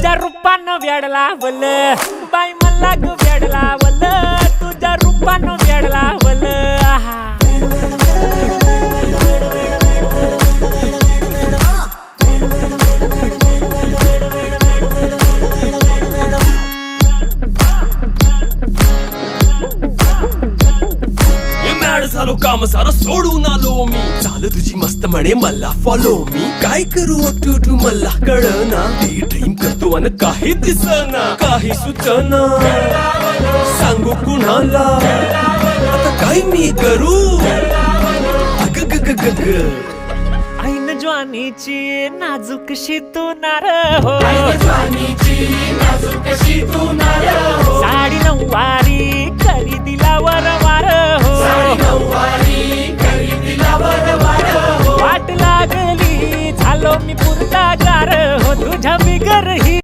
तुझ्या रूपानं वेड लावलं बाई मला ग वेड लावलं तुझ्या रूपानं वेड लावलं आहा झालो काम सारं सोडून आलो मी चाल तुझी मस्त म्हणे मला फॉलो मी काय करू टू मला कळना ती ड्रीम करतो अन काही दिसना काही सुचना सांगू कुणाला आता काय मी करू अग ग ग ग ग ऐन ज्वानीची नाजूकशी तू नार हो साडी नऊवारी करी दिला वरवार हो वाट लागली झालो मी पुरता गार हो तुझ्या बिगर ही